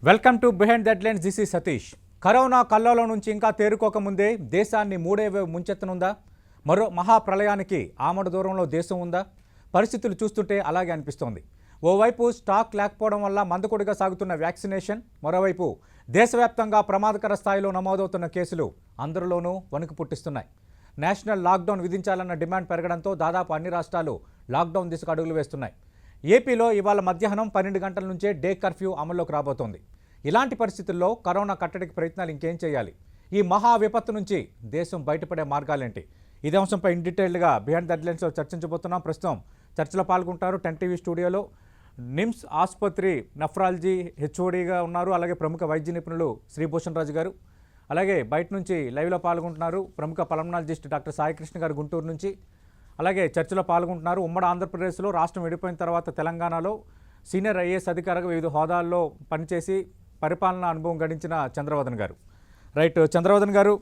Welcome to behind that lens. This is Satish. Corona కల్లోలో నుంచి ఇంకా తేరుకోకముందే దేశాన్ని మూడే వేవ్ ముంచెత్తనుందా? మరో మహాప్రళయానికి ఆమడ దూరంలో దేశం ఉందా? పరిస్థితులు చూస్తుంటే అలాగే అనిపిస్తోంది. ఓవైపు స్టాక్ లేకపోవడం వల్ల మందకొడిగా సాగుతున్న వ్యాక్సినేషన్, మరోవైపు దేశవ్యాప్తంగా ప్రమాదకర స్థాయిలో నమోదవుతున్న కేసులు అందరిలోనూ వణుకు పుట్టిస్తున్నాయి. నేషనల్ లాక్డౌన్ విధించాలన్న డిమాండ్ పెరగడంతో దాదాపు అన్ని రాష్ట్రాలు లాక్డౌన్ దిశకు అడుగులు వేస్తున్నాయి. ఏపీలో ఇవాళ మధ్యాహ్నం 12 గంటల నుంచే డే కర్ఫ్యూ అమల్లోకి రాబోతోంది. ఇలాంటి పరిస్థితుల్లో కరోనా కట్టడికి ప్రయత్నాలు ఇంకేం చేయాలి? ఈ మహా విపత్తు నుంచి దేశం బయటపడే మార్గాలేంటి? ఇదే అంశంపై ఇన్ డీటెయిల్గా బిహైండ్ ద లెన్స్లో చర్చించబోతున్నాం. ప్రస్తుతం చర్చలో పాల్గొంటారు 10 టీవీ స్టూడియోలో నిమ్స్ ఆసుపత్రి నెఫ్రాలజీ హెచ్ఓడిగా ఉన్నారు, అలాగే ప్రముఖ వైద్య నిపుణులు శ్రీభూషణ్ రాజు గారు. అలాగే బయట నుంచి లైవ్లో పాల్గొంటున్నారు ప్రముఖ పల్మనాలజిస్ట్ డాక్టర్ సాయికృష్ణ గారు గుంటూరు నుంచి. అలాగే చర్చలో పాల్గొంటున్నారు ఉమ్మడి ఆంధ్రప్రదేశ్లో రాష్ట్రం విడిపోయిన తర్వాత తెలంగాణలో సీనియర్ ఐఏఎస్ అధికారిగా వివిధ హోదాల్లో పనిచేసి పరిపాలనా అనుభవం గడించిన చంద్రవదన్ గారు. రైట్, చంద్రవదన్ గారు,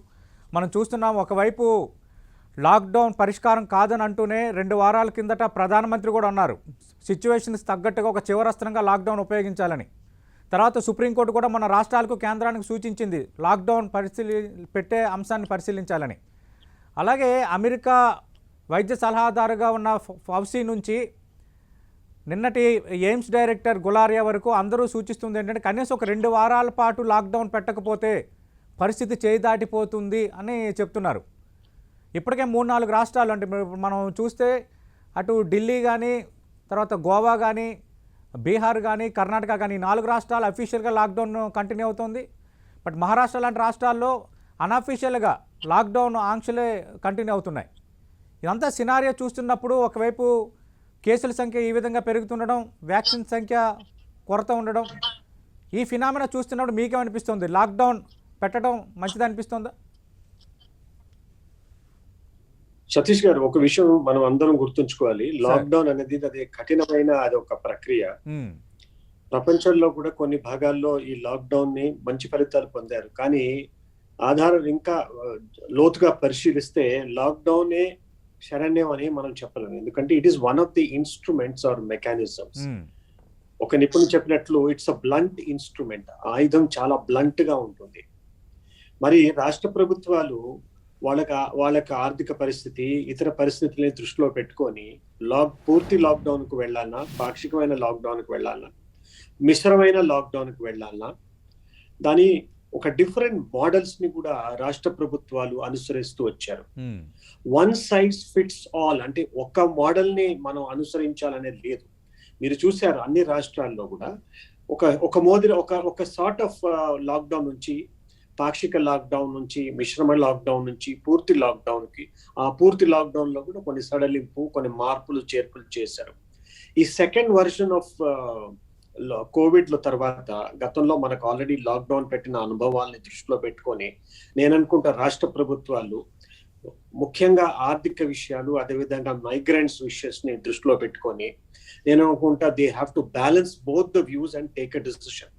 మనం చూస్తున్నాం ఒకవైపు లాక్డౌన్ పరిష్కారం కాదని అంటూనే 2 వారాల కిందట ప్రధానమంత్రి కూడా అన్నారు సిచ్యువేషన్స్ తగ్గట్టుగా ఒక చివరస్త్రంగా లాక్డౌన్ ఉపయోగించాలని. తర్వాత సుప్రీంకోర్టు కూడా మన రాష్ట్రాలకు కేంద్రానికి సూచించింది లాక్డౌన్ పెట్టే అంశాన్ని పరిశీలించాలని. అలాగే అమెరికా వైద్య సలహాదారుగా ఉన్న ఫౌసీ నుంచి నిన్నటి ఎయిమ్స్ డైరెక్టర్ గులారియా వరకు అందరూ సూచిస్తుంది ఏంటంటే కనీసం ఒక 2 వారాల పాటు లాక్డౌన్ పెట్టకపోతే పరిస్థితి చేయి దాటిపోతుంది అని చెప్తున్నారు. ఇప్పటికే 3-4 రాష్ట్రాలు, అంటే మనం చూస్తే అటు ఢిల్లీ కానీ, తర్వాత గోవా కానీ, బీహార్ కానీ, కర్ణాటక కానీ 4 రాష్ట్రాలు అఫీషియల్గా లాక్డౌన్ కంటిన్యూ అవుతుంది. బట్ మహారాష్ట్ర లాంటి రాష్ట్రాల్లో అన్అఫీషియల్గా లాక్డౌన్ ఆంక్షలే కంటిన్యూ అవుతున్నాయి. ఇదంతా సినారియో చూస్తున్నప్పుడు ఒకవైపు కేసుల సంఖ్య ఈ విధంగా పెరుగుతుండడం, వ్యాక్సిన్ సంఖ్య కొరత ఉండడం, ఈ ఫినామినా చూస్తున్నప్పుడు మీకేమనిపిస్తుంది? లాక్డౌన్ పెట్టడం మంచిది అనిపిస్తుందా? సతీష్ గారు, ఒక విషయం మనం అందరం గుర్తుంచుకోవాలి. లాక్డౌన్ అనేది అది కఠినమైన అది ఒక ప్రక్రియ. ప్రపంచంలో కూడా కొన్ని భాగాల్లో ఈ లాక్డౌన్ ని మంచి ఫలితాలు పొందారు. కానీ ఆధారం ఇంకా లోతుగా పరిశీలిస్తే లాక్డౌన్ శరణ్యం అని మనం చెప్పలేము. ఎందుకంటే it is one of the instruments or mechanisms. ఒక నిపుణులు చెప్పినట్లు ఇట్స్ అ బ్లంట్ ఇన్స్ట్రుమెంట్. ఆయుధం చాలా బ్లంట్ గా ఉంటుంది. మరి రాష్ట్ర ప్రభుత్వాలు వాళ్ళకి ఆర్థిక పరిస్థితి, ఇతర పరిస్థితులని దృష్టిలో పెట్టుకొని పూర్తి లాక్డౌన్ కు వెళ్ళాలన్నా, పాక్షికమైన లాక్డౌన్ కు వెళ్ళాలన్నా, మిశ్రమైన లాక్డౌన్ కు వెళ్ళాలన్నా, దాని ఒక డిఫరెంట్ మోడల్స్ ని కూడా రాష్ట్ర ప్రభుత్వాలు అనుసరిస్తూ వచ్చారు. వన్ సైజ్ ఫిట్స్ ఆల్ అంటే ఒక్క మోడల్ ని మనం అనుసరించాలనేది లేదు. మీరు చూశారు అన్ని రాష్ట్రాల్లో కూడా ఒక సార్ట్ ఆఫ్ లాక్డౌన్ నుంచి, పాక్షిక లాక్డౌన్ నుంచి, మిశ్రమ లాక్డౌన్ నుంచి పూర్తి లాక్డౌన్ కి, ఆ పూర్తి లాక్డౌన్ లో కూడా కొన్ని సడలింపు, కొన్ని మార్పులు చేర్పులు చేశారు. ఈ సెకండ్ వర్షన్ ఆఫ్ కోవిడ్ లో తర్వాత గతంలో మనకు ఆల్రెడీ లాక్డౌన్ పెట్టిన అనుభవాల్ని దృష్టిలో పెట్టుకొని నేను అనుకుంటా రాష్ట్ర ప్రభుత్వాలు ముఖ్యంగా ఆర్థిక విషయాలు, అదేవిధంగా మైగ్రెంట్స్ విషయస్ ని దృష్టిలో పెట్టుకొని నేను అనుకుంటా they have to balance both the views and take a decision.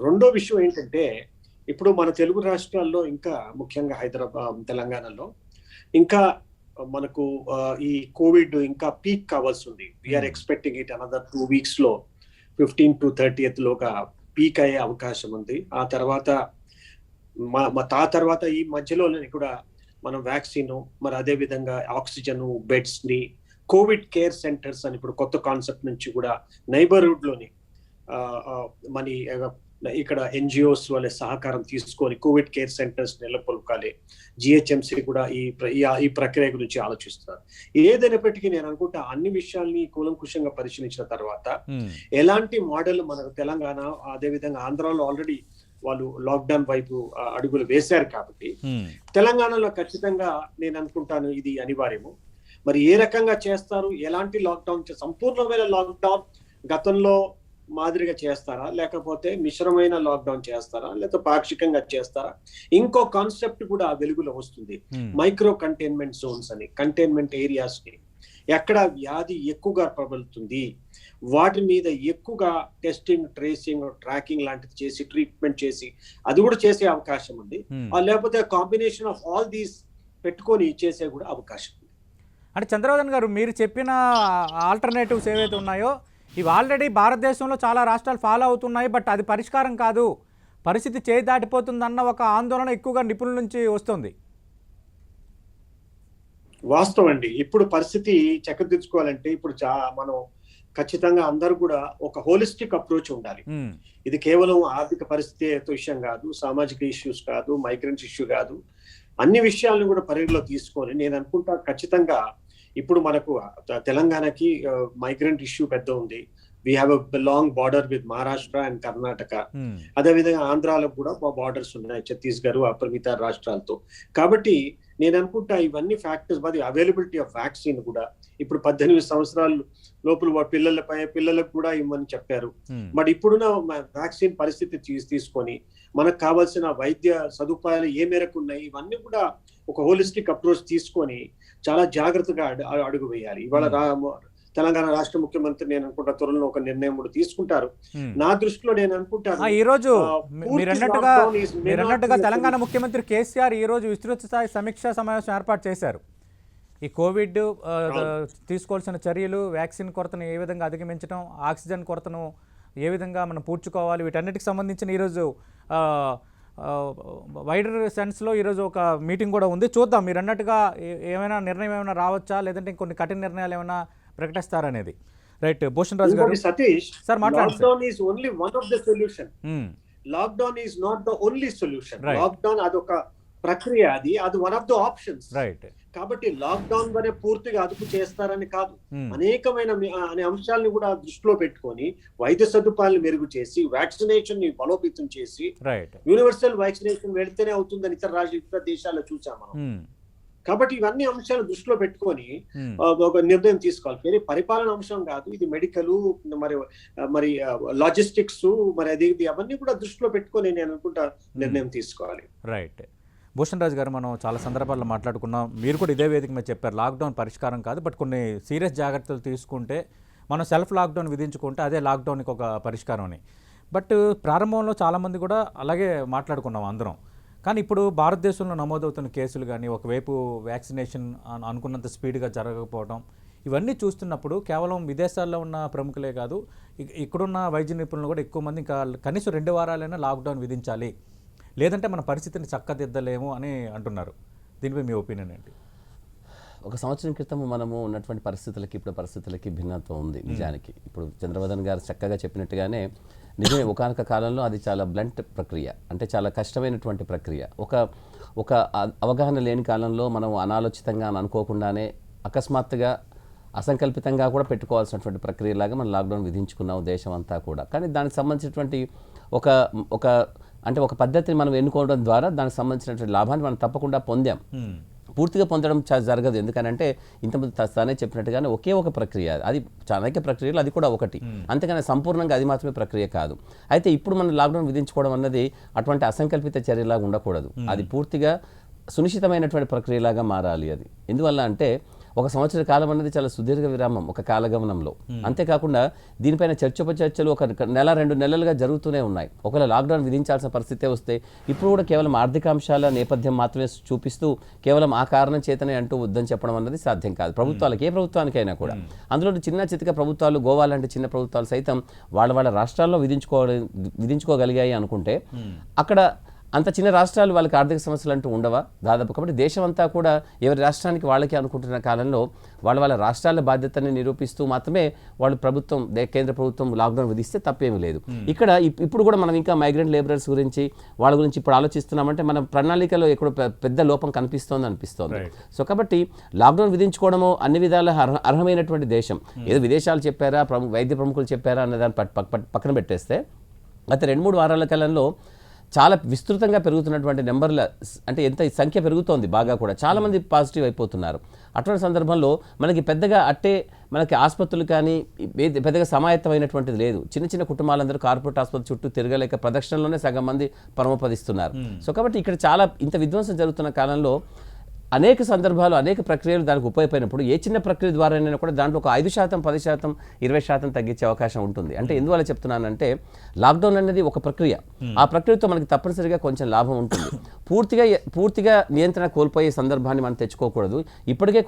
రెండో విషయం ఏంటంటే, ఇప్పుడు మన తెలుగు రాష్ట్రాల్లో, ఇంకా ముఖ్యంగా హైదరాబాద్, తెలంగాణలో ఇంకా మనకు ఈ కోవిడ్ ఇంకా పీక్ కావాల్సి ఉంది. We are expecting it another 2 weeks లో 15 to 30th లోగా పీక్ అయ్యే అవకాశం ఉంది. ఆ తర్వాత ఈ మధ్యలోనే కూడా మనం వ్యాక్సిన్, మరి అదే విధంగా ఆక్సిజన్ బెడ్స్ ని, కోవిడ్ కేర్ సెంటర్స్ అని ఇప్పుడు కొత్త కాన్సెప్ట్ నుంచి కూడా నైబర్హుడ్ లోని ఇక్కడ ఎన్జిఓస్ వాళ్ళ సహకారం తీసుకొని కోవిడ్ కేర్ సెంటర్స్ నెలకొల్పాలి. జిహెచ్ఎంసీ కూడా ఈ ప్రక్రియ గురించి ఆలోచిస్తున్నారు. ఏదైనప్పటికీ నేను అనుకుంటా అన్ని విషయాల్ని కూలంకుషంగా పరిశీలించిన తర్వాత ఎలాంటి మోడల్ మనకు తెలంగాణ, అదే విధంగా ఆంధ్రాలో ఆల్రెడీ వాళ్ళు లాక్డౌన్ వైపు అడుగులు వేశారు కాబట్టి తెలంగాణలో ఖచ్చితంగా నేను అనుకుంటాను ఇది అనివార్యము. మరి ఏ రకంగా చేస్తారు, ఎలాంటి లాక్డౌన్, సంపూర్ణమైన లాక్డౌన్ గతంలో మాదిరిగా చేస్తారా, లేకపోతే మిశ్రమైన లాక్డౌన్ చేస్తారా, లేకపోతే పాక్షికంగా చేస్తారా? ఇంకో కాన్సెప్ట్ కూడా వెలుగులో వస్తుంది, మైక్రో కంటైన్మెంట్ జోన్స్ అని. కంటైన్మెంట్ ఏరియాస్ ని ఎక్కడ వ్యాధి ఎక్కువగా ప్రబలుతుంది వాటి మీద ఎక్కువగా టెస్టింగ్, ట్రేసింగ్, ట్రాకింగ్ లాంటిది చేసి ట్రీట్మెంట్ చేసి అది కూడా చేసే అవకాశం ఉంది. లేకపోతే కాంబినేషన్ ఆఫ్ ఆల్ దీస్ పెట్టుకొని చేసే కూడా అవకాశం ఉంది. అంటే చంద్రవదన్ గారు, మీరు చెప్పిన ఆల్టర్నేటివ్స్ ఏవైతే ఉన్నాయో ఇవి ఆల్రెడీ భారతదేశంలో చాలా రాష్ట్రాలు ఫాలో అవుతున్నాయి, బట్ అది పరిష్కారం కాదు, పరిస్థితి చేయి దాటిపోతుందన్న ఒక ఆందోళన ఎక్కువగా నిపుణుల నుంచి వస్తుంది. వాస్తవం అండి. ఇప్పుడు పరిస్థితి చక్కదిద్దుకోవాలంటే ఇప్పుడు మనం ఖచ్చితంగా అందరూ కూడా ఒక హోలిస్టిక్ అప్రోచ్ ఉండాలి. ఇది కేవలం ఆర్థిక పరిస్థితి విషయం కాదు, సామాజిక ఇష్యూస్ కాదు, మైగ్రెంట్స్ ఇష్యూ కాదు, అన్ని విషయాలను కూడా పరిగణలో తీసుకొని నేను అనుకుంటా ఖచ్చితంగా ఇప్పుడు మనకు తెలంగాణకి మైగ్రెంట్ ఇష్యూ పెద్ద ఉంది. We have a long border with Maharashtra and Karnataka. అదేవిధంగా ఆంధ్రాలకు కూడా బార్డర్స్ ఉన్నాయి, ఛత్తీస్గఢ్ మిగతా రాష్ట్రాలతో. కాబట్టి నేను అనుకుంటా ఇవన్నీ ఫ్యాక్టర్స్, మరి అవైలబిలిటీ ఆఫ్ వ్యాక్సిన్ కూడా ఇప్పుడు 18 సంవత్సరాల లోపల పిల్లలకు కూడా ఇవ్వమని చెప్పారు. మరి ఇప్పుడున్న వ్యాక్సిన్ పరిస్థితి తీసుకొని మనకు కావాల్సిన వైద్య సదుపాయాలు ఏ మేరకు ఉన్నాయి, ఇవన్నీ కూడా ఒక హోలిస్టిక్ అప్రోచ్ తీసుకొని చాలా జాగ్రత్తగా అడుగు వేయాలి. ఇవాళ తెలంగాణ రాష్ట్ర ముఖ్యమంత్రి నేను అనుకుంటా త్వరలో ఒక నిర్ణయం కూడా తీసుకుంటారు. నా దృష్టిలో నేను అనుకుంటాను ఈ రోజు మీరన్నట్టుగా తెలంగాణ ముఖ్యమంత్రి కేసీఆర్ ఈ రోజు విస్తృత స్థాయి సమీక్షా సమావేశం ఏర్పాటు చేశారు. ఈ కోవిడ్ తీసుకోవాల్సిన చర్యలు, వ్యాక్సిన్ కొరతను ఏ విధంగా అధిగమించడం, ఆక్సిజన్ కొరతను ఏ విధంగా మనం పూడ్చుకోవాలి, వీటన్నిటికి సంబంధించిన ఈరోజు వైడర్ సెన్స్లో ఈరోజు ఒక మీటింగ్ కూడా ఉంది. చూద్దాం మీరు అన్నట్టుగా ఏమైనా నిర్ణయం ఏమైనా రావచ్చా, లేదంటే ఇంకొన్ని కఠిన నిర్ణయాలు ఏమైనా ప్రకటిస్తారనేది. రైట్, భూషణ్ రాజు గారు. సతీష్, సార్ మాట్లాడండి. Lockdown is only one of the solution. Lockdown is not the only solution. Lockdown అదొక ప్రక్రియ, అది one of the options. Right. కాబట్టి లాక్డౌన్ వరే పూర్తిగా అదుపు చేస్తారని కాదు, అనేకమైన అంశాలను కూడా దృష్టిలో పెట్టుకొని వైద్య సదుపాయాలను మెరుగు చేసి, వ్యాక్సినేషన్ ని బలోపేతం చేసి, యూనివర్సల్ వ్యాక్సినేషన్ వెళితేనే అవుతుందని ఇతర దేశాల్లో చూసాం మనం. కాబట్టి ఇవన్నీ అంశాలు దృష్టిలో పెట్టుకొని ఒక నిర్ణయం తీసుకోవాలి. పరిపాలన అంశం కాదు ఇది, మెడికల్ మరి లాజిస్టిక్స్ మరి అది అవన్నీ కూడా దృష్టిలో పెట్టుకొని నేను అనుకుంటా నిర్ణయం తీసుకోవాలి. రైట్. భూషణ్ రాజు గారు, మనం చాలా సందర్భాల్లో మాట్లాడుకున్నాం, మీరు కూడా ఇదే వేదిక మీద చెప్పారు లాక్డౌన్ పరిష్కారం కాదు, బట్ కొన్ని సీరియస్ జాగ్రత్తలు తీసుకుంటే, మనం సెల్ఫ్ లాక్డౌన్ విధించుకుంటే అదే లాక్డౌన్కి ఒక పరిష్కారం అని. బట్ ప్రారంభంలో చాలామంది కూడా అలాగే మాట్లాడుకున్నాం అందరం. కానీ ఇప్పుడు భారతదేశంలో నమోదవుతున్న కేసులు కానీ, ఒకవైపు వ్యాక్సినేషన్ అనుకున్నంత స్పీడ్గా జరగకపోవడం, ఇవన్నీ చూస్తున్నప్పుడు కేవలం విదేశాల్లో ఉన్న ప్రముఖులే కాదు, ఇక్కడున్న వైద్య నిపుణులు కూడా ఎక్కువ మంది ఇంకా కనీసం 2 వారాలైనా లాక్డౌన్ విధించాలి, లేదంటే మన పరిస్థితిని చక్కదిద్దలేము అని అంటున్నారు. దీనిపై మీ ఒపీనియన్ ఏంటి? ఒక సంవత్సరం క్రితం మనము ఉన్నటువంటి పరిస్థితులకి ఇప్పుడు పరిస్థితులకి భిన్నత్వం ఉంది. నిజానికి ఇప్పుడు చంద్రవర్ధన్ గారు చక్కగా చెప్పినట్టుగానే నిజమే, ఒకానొక కాలంలో అది చాలా బ్లంట్ ప్రక్రియ, అంటే చాలా కష్టమైనటువంటి ప్రక్రియ. ఒక అవగాహన లేని కాలంలో మనం అనాలోచితంగా అనుకోకుండానే అకస్మాత్తుగా అసంకల్పితంగా కూడా పెట్టుకోవాల్సినటువంటి ప్రక్రియలాగా మనం లాక్డౌన్ విధించుకున్నాం దేశం అంతా కూడా. కానీ దానికి సంబంధించినటువంటి ఒక పద్ధతిని మనం ఎన్నుకోవడం ద్వారా దానికి సంబంధించినటువంటి లాభాన్ని మనం తప్పకుండా పొందాం. పూర్తిగా పొందడం జరగదు, ఎందుకనంటే ఇంతకుముందు తానే చెప్పినట్టుగానే ఒకే ఒక ప్రక్రియ, అది అనేక ప్రక్రియలు, అది కూడా ఒకటి, అంతేగాని సంపూర్ణంగా అది మాత్రమే ప్రక్రియ కాదు. అయితే ఇప్పుడు మనం లాక్డౌన్ విధించుకోవడం అన్నది అటువంటి అసంకల్పిత చర్యలాగా ఉండకూడదు, అది పూర్తిగా సునిశ్చితమైనటువంటి ప్రక్రియలాగా మారాలి. అది ఎందువల్ల అంటే ఒక సంవత్సర కాలం అనేది చాలా సుదీర్ఘ విరామం ఒక కాలగమనంలో. అంతేకాకుండా దీనిపైన చర్చోపచర్చలు ఒక నెల 2 నెలలుగా జరుగుతూనే ఉన్నాయి. ఒకవేళ లాక్డౌన్ విధించాల్సిన పరిస్థితే వస్తే ఇప్పుడు కూడా కేవలం ఆర్థికాంశాల నేపథ్యం మాత్రమే చూపిస్తూ కేవలం ఆ కారణం చేతనే అంటూ వద్దని చెప్పడం అన్నది సాధ్యం కాదు ప్రభుత్వాలకి, ఏ ప్రభుత్వానికైనా కూడా. అందులో చిన్న చితక ప్రభుత్వాలు, గోవా లాంటి చిన్న ప్రభుత్వాలు సైతం వాళ్ళ రాష్ట్రాల్లో విధించుకోగలిగాయి అనుకుంటే, అక్కడ అంత చిన్న రాష్ట్రాలు వాళ్ళకి ఆర్థిక సమస్యలు అంటూ ఉండవా దాదాపు. కాబట్టి దేశం అంతా కూడా ఎవరి రాష్ట్రానికి వాళ్ళకి అనుకుంటున్న కాలంలో వాళ్ళ రాష్ట్రాల బాధ్యతని నిరూపిస్తూ మాత్రమే వాళ్ళు కేంద్ర ప్రభుత్వం లాక్డౌన్ విధిస్తే తప్పేమీ లేదు. ఇక్కడ ఇప్పుడు కూడా మనం ఇంకా మైగ్రెంట్ లేబరర్స్ గురించి వాళ్ళ గురించి ఇప్పుడు ఆలోచిస్తున్నామంటే మన ప్రణాళికలో ఎక్కడో పెద్ద లోపం అనిపిస్తోంది. సో కాబట్టి లాక్డౌన్ విధించుకోవడము అన్ని విధాల అర్హమైనటువంటి దేశం. ఏదో విదేశాలు చెప్పారా, వైద్య ప్రముఖులు చెప్పారా అన్న దాన్ని పక్కన పెట్టేస్తే గత 2-3 వారాల కాలంలో చాలా విస్తృతంగా పెరుగుతున్నటువంటి నెంబర్ల, అంటే ఎంత సంఖ్య పెరుగుతోంది బాగా కూడా, చాలామంది పాజిటివ్ అయిపోతున్నారు. అటువంటి సందర్భంలో మనకి ఆసుపత్రులు కానీ పెద్దగా సమాయత్తమైనటువంటిది లేదు. చిన్న చిన్న కుటుంబాలందరూ కార్పొరేట్ ఆసుపత్రి చుట్టూ తిరగలేక ప్రదక్షిణలోనే సగం మంది పరమపదిస్తున్నారు. సో కాబట్టి ఇక్కడ చాలా ఇంత విధ్వంసం జరుగుతున్న కాలంలో అనేక సందర్భాలు, అనేక ప్రక్రియలు దానికి ఉపయోగపడినప్పుడు ఏ చిన్న ప్రక్రియ ద్వారానైనా కూడా దాంట్లో ఒక 5%, 10%, 20% తగ్గించే అవకాశం ఉంటుంది. అంటే ఎందువల్ల చెప్తున్నానంటే లాక్డౌన్ అనేది ఒక ప్రక్రియ, ఆ ప్రక్రియతో మనకి తప్పనిసరిగా కొంచెం లాభం ఉంటుంది. పూర్తిగా నియంత్రణ కోల్పోయే సందర్భాన్ని మనం తెచ్చుకోకూడదు. ఇప్పటికే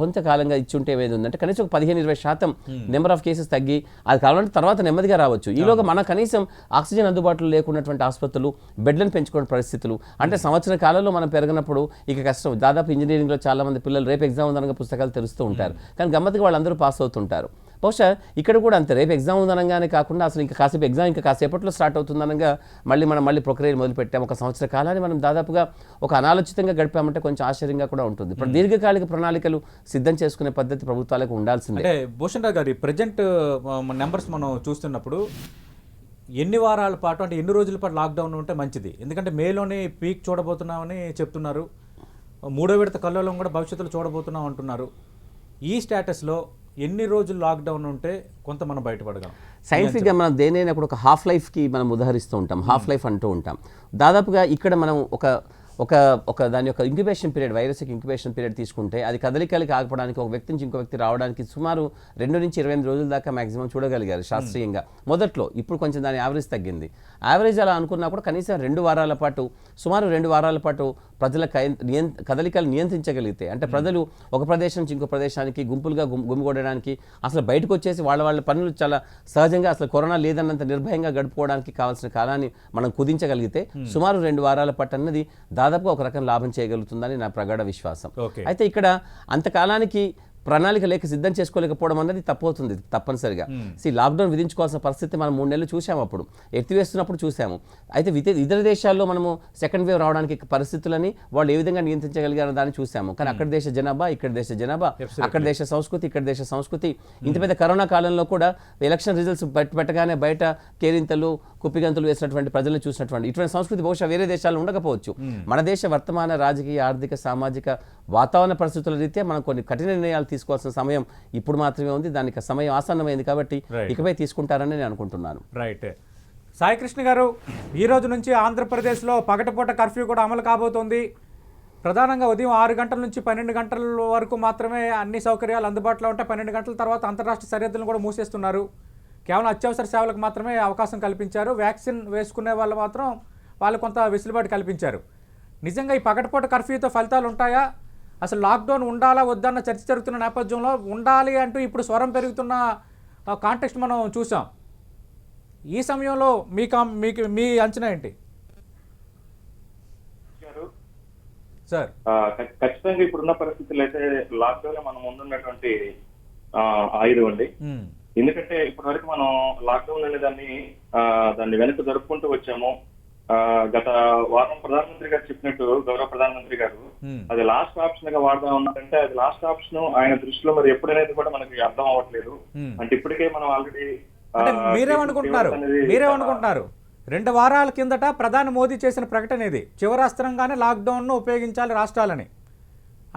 కొంతకాలంగా ఇచ్చుంటే ఏది ఉందంటే కనీసం ఒక 15-20% నెంబర్ ఆఫ్ కేసెస్ తగ్గి అది కావాలంటే తర్వాత నెమ్మదిగా రావచ్చు. ఈలోగా మన కనీసం ఆక్సిజన్ అందుబాటులో లేకున్నటువంటి ఆసుపత్రులు బెడ్లను పెంచుకునే పరిస్థితులు అంటే సంవత్సర కాలంలో మనం పెరిగినప్పుడు ఇక కష్టం. దాదాపు ఇంజనీరింగ్లో చాలా మంది పిల్లలు రేపు ఎగ్జామ్ ఉందనగా పుస్తకాలు తెరుస్తూ ఉంటారు, కానీ గమ్మత్తుగా వాళ్ళందరూ పాస్ అవుతుంటారు. బహుశా ఇక్కడ కూడా అంతే, రేపు ఎగ్జామ్ ఉందనగానే కాకుండా అసలు ఇంకా కాసేపు ఎగ్జామ్ ఇంకా కాసేపట్లో స్టార్ట్ అవుతుందనగా మళ్ళీ ప్రక్రియలు మొదలుపెట్టాం. ఒక సంవత్సర కాలాన్ని మనం దాదాపుగా ఒక అనాలోచితంగా గడిపామంటే కొంచెం ఆశ్చర్యంగా కూడా ఉంటుంది. ఇప్పుడు దీర్ఘకాలిక ప్రణాళికలు సిద్ధం చేసుకునే పద్ధతి ప్రభుత్వాలకు ఉండాల్సిందే. అంటే భూషణ్ రావు గారి ప్రజెంట్ నెంబర్స్ మనం చూస్తున్నప్పుడు ఎన్ని వారాల పాటు అంటే ఎన్ని రోజుల పాటు లాక్డౌన్ ఉంటే మంచిది? ఎందుకంటే మేలోనే పీక్ చూడబోతున్నామని చెప్తున్నారు, 3వ విడత కల్లోలం కూడా భవిష్యత్తులో చూడబోతున్నాం అంటున్నారు. ఈ స్టేటస్లో ఎన్ని రోజులు లాక్డౌన్ ఉంటే కొంత మనం బయటపడగలం? సైంటిఫిక్గా మనం దేనైనా కూడా ఒక హాఫ్ లైఫ్కి మనం ఉదాహరిస్తూ ఉంటాం, హాఫ్ లైఫ్ అంటూ ఉంటాం. దాదాపుగా ఇక్కడ మనం ఒక దాని యొక్క ఇంక్యుబేషన్ పీరియడ్, వైరస్ యొక్క ఇంక్యుబేషన్ పీరియడ్ తీసుకుంటే అది కదలికలకి ఆగపడానికి ఒక వ్యక్తి నుంచి ఇంకో వ్యక్తి రావడానికి సుమారు 2 నుంచి 28 రోజుల దాకా మాక్సిమం చూడగలిగారు శాస్త్రీయంగా మొదట్లో. ఇప్పుడు కొంచెం దాని యావరేజ్ తగ్గింది. యావరేజ్ అలా అనుకున్నా కూడా కనీసం 2 వారాల పాటు సుమారు 2 వారాల పాటు ప్రజల కదలికలు నియంత్రించగలిగితే, అంటే ప్రజలు ఒక ప్రదేశం నుంచి ఇంకో ప్రదేశానికి గుంపులుగా గుమిగూడడానికి అసలు బయటకు వచ్చేసి వాళ్ళ పనులు చాలా సహజంగా అసలు కరోనా లేదన్నంత నిర్భయంగా గడుపుకోవడానికి కావాల్సిన కాలాన్ని మనం కుదించగలిగితే సుమారు 2 వారాల పాటు అన్నది దాదాపుగా ఒక రకం లాభం చేయగలుగుతుందని నా ప్రగాఢ విశ్వాసం. అయితే ఇక్కడ అంతకాలానికి ప్రణాళిక లేక సిద్ధం చేసుకోలేకపోవడం అన్నది తప్పవుతుంది తప్పనిసరిగా. లాక్డౌన్ విధించుకోవాల్సిన పరిస్థితి మనం 3 నెలలు చూసాము, అప్పుడు ఎత్తివేస్తున్నప్పుడు చూసాము. అయితే ఇతర దేశాల్లో మనము సెకండ్ వేవ్ రావడానికి పరిస్థితులని వాళ్ళు ఏ విధంగా నియంత్రించగలిగారో దాన్ని చూసాము. కానీ అక్కడ దేశ జనాభా, ఇక్కడ దేశ జనాభా, అక్కడ దేశ సంస్కృతి, ఇక్కడ దేశ సంస్కృతి, ఇంత పెద్ద కరోనా కాలంలో కూడా ఎలక్షన్ రిజల్ట్స్ పెట్టగానే బయట కేరింతలు కుప్పిగంతులు వేసినటువంటి ప్రజలను చూసినటువంటి ఇటువంటి సంస్కృతి బహుశా వేరే దేశాల్లో ఉండకపోవచ్చు. మన దేశ వర్తమాన రాజకీయ, ఆర్థిక, సామాజిక వాతావరణ పరిస్థితుల రీత్యా మనం కొన్ని కఠిన నిర్ణయాలు తీసుకోవాల్సిన సమయం ఇప్పుడు మాత్రమే ఉంది. దానికి సమయం ఆసన్నమైంది కాబట్టి ఇకపై తీసుకుంటారని నేను అనుకుంటున్నాను. రైట్. సాయికృష్ణ గారు, ఈ రోజు నుంచి ఆంధ్రప్రదేశ్లో పగటిపూట కర్ఫ్యూ కూడా అమలు కాబోతోంది. ప్రధానంగా ఉదయం 6 గంటల నుంచి 12 గంటల వరకు మాత్రమే అన్ని సౌకర్యాలు అందుబాటులో ఉంటాయి. 12 గంటల తర్వాత అంతర్రాష్ట్ర సరిహద్దులను కూడా మూసేస్తున్నారు. కేవలం అత్యవసర సేవలకు మాత్రమే అవకాశం కల్పించారు. వ్యాక్సిన్ వేసుకునే వాళ్ళు మాత్రం వాళ్ళు కొంత వెసులుబాటు కల్పించారు. నిజంగా ఈ పగటిపూట కర్ఫ్యూతో ఫలితాలు ఉంటాయా? అసలు లాక్డౌన్ ఉండాలా వద్దన్న చర్చ జరుగుతున్న నేపథ్యంలో ఉండాలి అంటూ ఇప్పుడు స్వరం పెరుగుతున్న కాంటెక్స్ట్ మనం చూసాం. ఈ సమయంలో మీ అంచనా ఏంటి సార్? ఖచ్చితంగా ఇప్పుడున్న పరిస్థితులు అయితే లాక్డౌన్ మనం ముందున్నటువంటి ఆయుధం అండి. ఎందుకంటే ఇప్పటి వరకు మనం లాక్డౌన్ అనే దాన్ని వెనక్కి జరుపుకుంటూ వచ్చాము. గత వారం ప్రధానమంత్రి గారు చెప్పినట్టు, గౌరవ ప్రధానమంత్రి గారు, అది లాస్ట్ ఆప్షన్ గా వాడదాం ఉన్నారంటే అది లాస్ట్ ఆప్షన్ ఆయన దృష్టిలో మరి ఎప్పుడనేది కూడా మనకి అర్థం అవ్వట్లేదు. అంటే ఇప్పటికే మనం ఆల్రెడీ మీరేమనుకుంటున్నారు? 2 వారాల కిందట ప్రధాని మోదీ చేసిన ప్రకటన ఇది, చివరాస్త్రంగానే లాక్డౌన్ ను ఉపయోగించాలి రాష్ట్రాలని.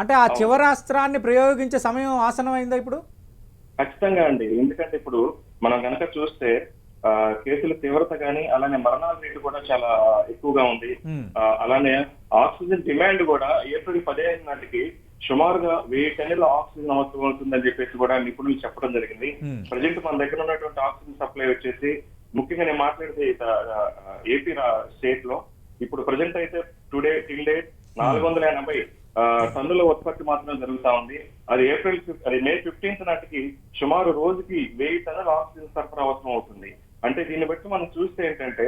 అంటే ఆ చివరాస్త్రాన్ని ప్రయోగించే సమయం ఆసనమైందా ఇప్పుడు? ఖచ్చితంగా అండి. ఎందుకంటే ఇప్పుడు మనం కనుక చూస్తే కేసుల తీవ్రత కానీ, అలానే మరణాల రేటు కూడా చాలా ఎక్కువగా ఉంది. అలానే ఆక్సిజన్ డిమాండ్ కూడా ఏప్రిల్ 15 నాటికి సుమారుగా 1000 టన్నుల ఆక్సిజన్ అవసరం అవుతుందని చెప్పేసి కూడా నిపుణులు చెప్పడం జరిగింది. ప్రజెంట్ మన దగ్గర ఉన్నటువంటి ఆక్సిజన్ సప్లై వచ్చేసి, ముఖ్యంగా నేను మాట్లాడితే ఏపీ స్టేట్ లో ఇప్పుడు ప్రజెంట్ అయితే టిల్ డేట్ 480 టన్నుల ఉత్పత్తి మాత్రమే జరుగుతా ఉంది. అది మే 15 నాటికి సుమారు రోజుకి 1000 టన్నుల ఆక్సిజన్ సరఫరా అవసరం అవుతుంది. అంటే దీన్ని బట్టి మనం చూస్తే ఏంటంటే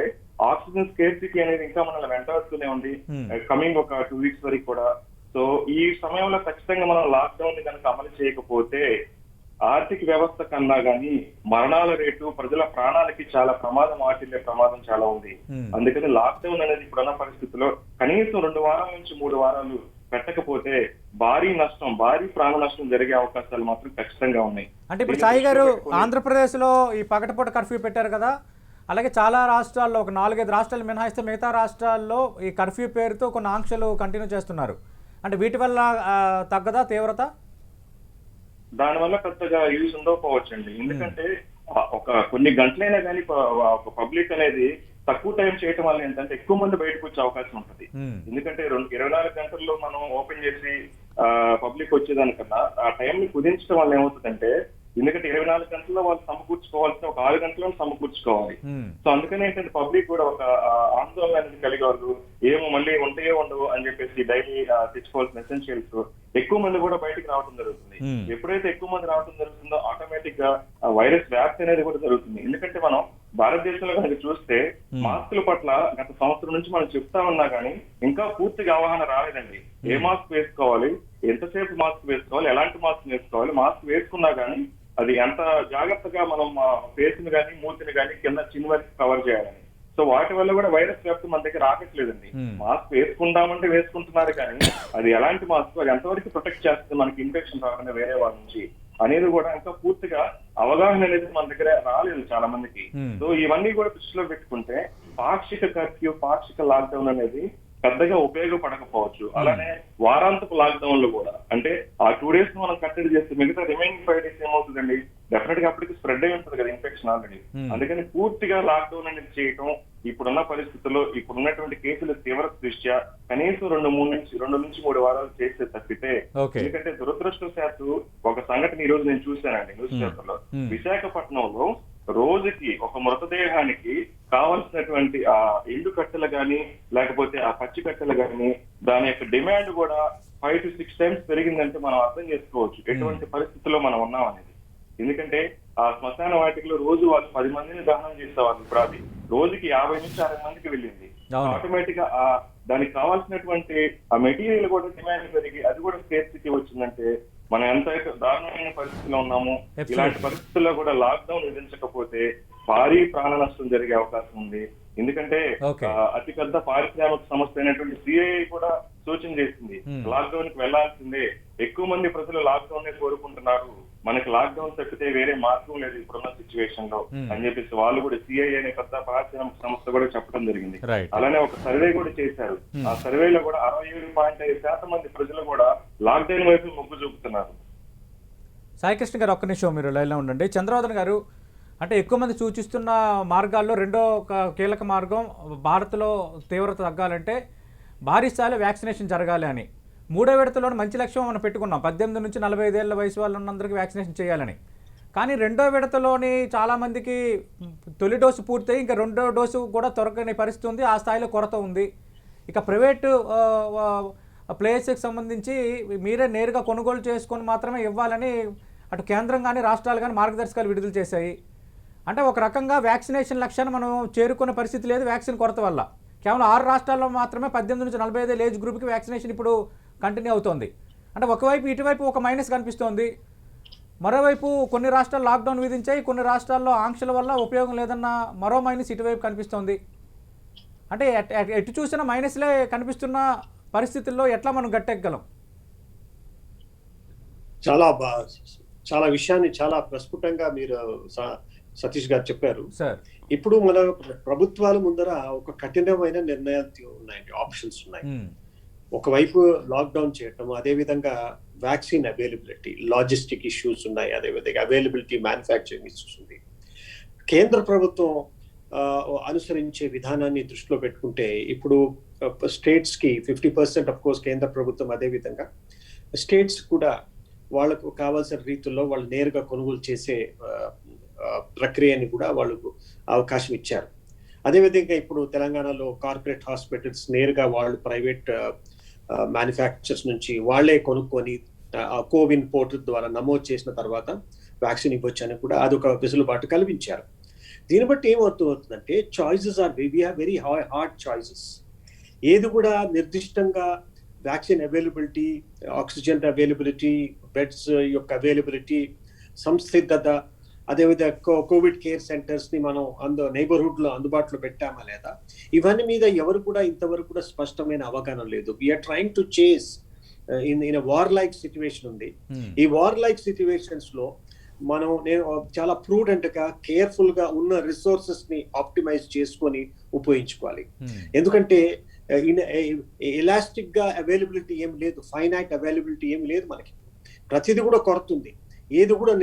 ఆక్సిజన్ స్కేర్సిటీ అనేది ఇంకా మనల్ని వెంటాడుతూనే ఉంది కమింగ్ ఒక 2 వీక్స్ వరకు కూడా. సో ఈ సమయంలో ఖచ్చితంగా మనం లాక్డౌన్ ని కనుక అమలు చేయకపోతే ఆర్థిక వ్యవస్థ కన్నా గానీ మరణాల రేటు, ప్రజల ప్రాణాలకి చాలా ప్రమాదం వాటిల్లే ప్రమాదం చాలా ఉంది. అందుకని లాక్డౌన్ అనేది ఇప్పుడున్న పరిస్థితుల్లో కనీసం 2 వారాల నుంచి 3 వారాలు పెట్టకపోతే భారీ ప్రాణ నష్టం జరిగే అవకాశాలు మాత్రం ఖచ్చితంగా ఉన్నాయి. అంటే ఇప్పుడు సాయి గారు, ఆంధ్రప్రదేశ్లో ఈ పగటిపూట కర్ఫ్యూ పెట్టారు కదా, అలాగే చాలా రాష్ట్రాల్లో ఒక 4-5 రాష్ట్రాలు మినహాయిస్తే మిగతా రాష్ట్రాల్లో ఈ కర్ఫ్యూ పేరుతో కొన్ని ఆంక్షలు కంటిన్యూ చేస్తున్నారు. అంటే వీటి వల్ల తగ్గదా తీవ్రత? దానివల్ల పెద్దగా యూజ్ ఉండకపోవచ్చండి. ఎందుకంటే కొన్ని గంటలైనా కానీ పబ్లిక్ అనేది తక్కువ టైం చేయటం వల్ల ఏంటంటే ఎక్కువ మంది బయటకు వచ్చే అవకాశం ఉంటుంది. ఎందుకంటే 24 గంటల్లో మనం ఓపెన్ చేసి పబ్లిక్ వచ్చేదానికన్నా ఆ టైం ని కుదించడం వల్ల ఏమవుతుందంటే ఎందుకంటే 24 గంటల్లో వాళ్ళు సమకూర్చుకోవాల్సిన ఒక 6 గంటలను సమకూర్చుకోవాలి. సో అందుకని ఏంటంటే పబ్లిక్ కూడా ఒక ఆందోళన అనేది కలిగే వాళ్ళు ఏమో మళ్ళీ ఉంటాయో ఉండవు అని చెప్పేసి డైలీ తెచ్చుకోవాల్సిన ఎసెన్షియల్స్ ఎక్కువ మంది కూడా బయటకు రావడం జరుగుతుంది. ఎప్పుడైతే ఎక్కువ మంది రావడం జరుగుతుందో ఆటోమేటిక్ గా వైరస్ వ్యాప్తి అనేది కూడా జరుగుతుంది. ఎందుకంటే మనం భారతదేశంలో కనుక చూస్తే మాస్కుల పట్ల గత సంవత్సరం నుంచి మనం చెప్తా ఉన్నా కానీ ఇంకా పూర్తిగా అవగాహన రాలేదండి. ఏ మాస్క్ వేసుకోవాలి, ఎంతసేపు మాస్క్ వేసుకోవాలి, ఎలాంటి మాస్క్ వేసుకోవాలి, మాస్క్ వేసుకున్నా కానీ అది ఎంత జాగ్రత్తగా మనం ఫేస్ ని కానీ మూతిని కానీ కింద చిన్న వరకు కవర్ చేయాలని. సో వాటి వల్ల కూడా వైరస్ వ్యాప్తి మన దగ్గర రాకట్లేదండి. మాస్క్ వేసుకుంటామంటే వేసుకుంటున్నారు కానీ అది ఎలాంటి మాస్క్, అది ఎంతవరకు ప్రొటెక్ట్ చేస్తుంది మనకి ఇన్ఫెక్షన్ రాకుండా వేరే వాళ్ళ నుంచి అనేది కూడా ఇంకా పూర్తిగా అవగాహన అనేది మన దగ్గర రాలేదు చాలా మందికి. సో ఇవన్నీ కూడా దృష్టిలో పెట్టుకుంటే పాక్షిక కర్ఫ్యూ, పాక్షిక లాక్డౌన్ అనేది పెద్దగా ఉపయోగపడకపోవచ్చు. అలానే వారాంతపు లాక్డౌన్ లో కూడా అంటే ఆ 2 days మనం కట్టడి చేస్తే మిగతా రిమైనింగ్ 5 days ఏమవుతుందండి, డెఫినెట్ గా అప్పటికి స్ప్రెడ్ అయి ఉంటుంది కదా ఇన్ఫెక్షన్ ఆల్రెడీ. అందుకని పూర్తిగా లాక్డౌన్ అనేది చేయటం ఇప్పుడున్న పరిస్థితుల్లో ఇప్పుడున్నటువంటి కేసుల తీవ్రత దృష్ట్యా కనీసం 2 నుంచి 3 వారాలు చేస్తే తప్పితే, ఎందుకంటే దురదృష్టవశాత్తు ఒక సంఘటన ఈ రోజు నేను చూశానండి న్యూస్ పేపర్ లో. విశాఖపట్నంలో రోజుకి ఒక మృతదేహానికి కావలసినటువంటి ఆ ఎండు కట్టెలు గాని లేకపోతే ఆ పచ్చి కట్టెలు గాని దాని యొక్క డిమాండ్ కూడా 5 to 6 times పెరిగిందంటే మనం అర్థం చేసుకోవచ్చు ఎటువంటి పరిస్థితుల్లో మనం ఉన్నాం అనేది. ఎందుకంటే ఆ శ్మశాన వాటికలో రోజు వాళ్ళు 10 మందిని దహనం చేసేవాళ్ళు, ఇప్పుడు అది రోజుకి 50 నుంచి 60 మందికి వెళ్ళింది. ఆటోమేటిక్ గా దానికి కావాల్సినటువంటి ఆ మెటీరియల్ కూడా డిమాండ్ పెరిగి అది కూడా స్కేర్సిటీ వచ్చిందంటే మనం ఎంత దారుణమైన పరిస్థితిలో ఉన్నాము. ఇలాంటి పరిస్థితుల్లో కూడా లాక్డౌన్ విధించకపోతే భారీ ప్రాణ నష్టం జరిగే అవకాశం ఉంది. ఎందుకంటే అతిపెద్ద పారిశ్రామిక సంస్థ అయినటువంటి సిఐఐ కూడా సూచన చేసింది లాక్డౌన్ కి వెళ్లాల్సిందే, ఎక్కువ మంది ప్రజలు లాక్డౌన్ నే కోరుకుంటున్నారు, మనకి లాక్డౌన్ తప్పితే వేరే మార్గం లేదు ఇప్పుడున్న సిచ్యువేషన్ లో అని చెప్పేసి వాళ్ళు కూడా సిఐఐ అనే పెద్ద పారిశ్రామిక సంస్థ కూడా చెప్పడం జరిగింది. అలానే ఒక సర్వే కూడా చేశారు. ఆ సర్వేలో కూడా 67.5% మంది ప్రజలు కూడా లాక్డౌన్ వైపు మొగ్గు చూపుతున్నారు. సాయికృష్ణ గారు ఒక్క నిమిషం మీరు లైన్లో ఉండండి. చంద్రవర్ధన్ గారు, అంటే ఎక్కువ మంది సూచిస్తున్న మార్గాల్లో రెండో ఒక కీలక మార్గం భారత్లో తీవ్రత తగ్గాలంటే భారీ స్థాయిలో వ్యాక్సినేషన్ జరగాలి అని. 3వ విడతలోని మంచి లక్ష్యం మనం పెట్టుకున్నాం, 18 నుంచి 45 ఏళ్ల వయసు వాళ్ళు ఉన్నందరికీ వ్యాక్సినేషన్ చేయాలని. కానీ 2వ విడతలోని చాలామందికి తొలి డోసు పూర్తయి ఇంకా 2వ డోసు కూడా దొరకని పరిస్థితి ఉంది, ఆ స్థాయిలో కొరత ఉంది. ఇక ప్రైవేటు ప్లేయర్స్కి సంబంధించి మీరే నేరుగా కొనుగోలు చేసుకొని మాత్రమే ఇవ్వాలని అటు కేంద్రం కానీ రాష్ట్రాలు కానీ మార్గదర్శకాలు విడుదల చేశాయి. అంటే ఒక రకంగా వ్యాక్సినేషన్ లక్ష్యాన్ని మనం చేరుకునే పరిస్థితి లేదు వ్యాక్సిన్ కొరత వల్ల. కేవలం 6 రాష్ట్రాల్లో మాత్రమే 18 నుంచి 45 ఏళ్ళ ఏజ్ గ్రూప్కి వ్యాక్సినేషన్ ఇప్పుడు కంటిన్యూ అవుతోంది. అంటే ఒకవైపు ఇటువైపు ఒక మైనస్ కనిపిస్తోంది, మరోవైపు కొన్ని రాష్ట్రాలు లాక్డౌన్ విధించాయి, కొన్ని రాష్ట్రాల్లో ఆంక్షల వల్ల ఉపయోగం లేదన్న మరో మైనస్ ఇటువైపు కనిపిస్తోంది. అంటే ఎటు చూసినా మైనస్లే కనిపిస్తున్న పరిస్థితుల్లో ఎట్లా మనం గట్టెక్కగలం? చాలా విషయాన్ని చాలా ప్రస్ఫుటంగా మీరు సతీష్ గారు చెప్పారు. సార్, ఇప్పుడు మన ప్రభుత్వాల ముందర ఒక కఠినమైన నిర్ణయాలు ఉన్నాయండి, ఆప్షన్స్ ఉన్నాయి. ఒకవైపు లాక్డౌన్ చేయటం, అదేవిధంగా వ్యాక్సిన్ అవైలబిలిటీ, లాజిస్టిక్ ఇష్యూస్ ఉన్నాయి, అదేవిధంగా అవైలబిలిటీ, మ్యానుఫ్యాక్చరింగ్ ఇష్యూస్ ఉంది. కేంద్ర ప్రభుత్వం అనుసరించే విధానాన్ని దృష్టిలో పెట్టుకుంటే ఇప్పుడు స్టేట్స్ కి 50% ఆఫ్ కోర్స్ కేంద్ర ప్రభుత్వం, అదేవిధంగా స్టేట్స్ కూడా వాళ్ళకు కావాల్సిన రీతుల్లో వాళ్ళు నేరుగా కొనుగోలు చేసే ప్రక్రియని కూడా వాళ్ళకు అవకాశం ఇచ్చారు. అదేవిధంగా ఇప్పుడు తెలంగాణలో కార్పొరేట్ హాస్పిటల్స్ నేరుగా వాళ్ళు ప్రైవేట్ మ్యానుఫ్యాక్చర్స్ నుంచి వాళ్లే కొనుక్కొని కోవిన్ పోర్టల్ ద్వారా నమోదు చేసిన తర్వాత వ్యాక్సిన్ ఇవ్వచ్చని కూడా అదొక వెసులుబాటు కల్పించారు. దీన్ని బట్టి ఏమవుతుందంటే choices are very hard choices. ఏది కూడా నిర్దిష్టంగా vaccine availability, oxygen availability, beds యొక్క అవైలబిలిటీ, సంసిద్ధత, అదేవిధంగా కోవిడ్ కేర్ సెంటర్స్ ని మనం నైబర్హుడ్ లో అందుబాటులో పెట్టామా లేదా, ఇవన్నీ మీద ఎవరు కూడా ఇంతవరకు కూడా స్పష్టమైన అవగాహన లేదు. We are trying to chase in war like situation ఉంది. ఈ వార్ లైక్ సిచ్యువేషన్స్ లో నేను చాలా ప్రూడెంట్ గా, కేర్ఫుల్ గా ఉన్న రిసోర్సెస్ ని ఆప్టిమైజ్ చేసుకొని ఉపయోగించుకోవాలి. ఎందుకంటే ఎలాస్టిక్ గా అవైలబిలిటీ ఏం లేదు, ఫైనైట్ అవైలబిలిటీ ఏం లేదు, మనకి ప్రతిదీ కూడా కొరత ఉంది, ఏది కూడా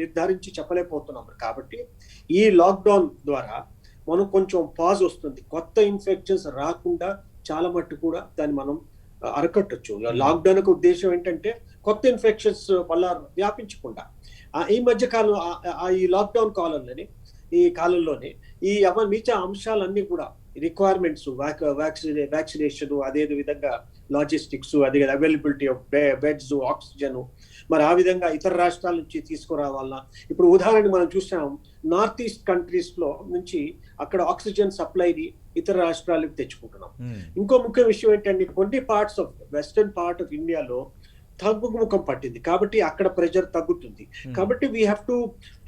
నిర్ధారించి చెప్పలేకపోతున్నాం. కాబట్టి ఈ లాక్డౌన్ ద్వారా మనం కొంచెం పాజ్ వస్తుంది, కొత్త ఇన్ఫెక్షన్స్ రాకుండా చాలా మట్టు కూడా దాన్ని మనం అరకట్టచ్చు. లాక్డౌన్ కు ఉద్దేశం ఏంటంటే కొత్త ఇన్ఫెక్షన్స్ వల్ల వ్యాపించకుండా, ఈ మధ్య కాలం ఈ లాక్డౌన్ కాలంలోనే ఈ మిగతా అంశాలన్నీ కూడా రిక్వైర్మెంట్స్, వ్యాక్సినేషన్, అదే విధంగా లాజిస్టిక్స్, అదే అవైలబిలిటీ ఆఫ్ బెడ్స్, ఆక్సిజన్, మరి ఆ విధంగా ఇతర రాష్ట్రాల నుంచి తీసుకురావాలన్నా, ఇప్పుడు ఉదాహరణకు మనం చూసాం నార్త్ ఈస్ట్ కంట్రీస్ లో నుంచి అక్కడ ఆక్సిజన్ సప్లైని ఇతర రాష్ట్రాలకు తెచ్చుకుంటున్నాం. ఇంకో ముఖ్య విషయం ఏంటంటే కొన్ని parts of western part of ఇండియాలో తగ్గుముఖం పట్టింది కాబట్టి అక్కడ ప్రెషర్ తగ్గుతుంది. కాబట్టి we have to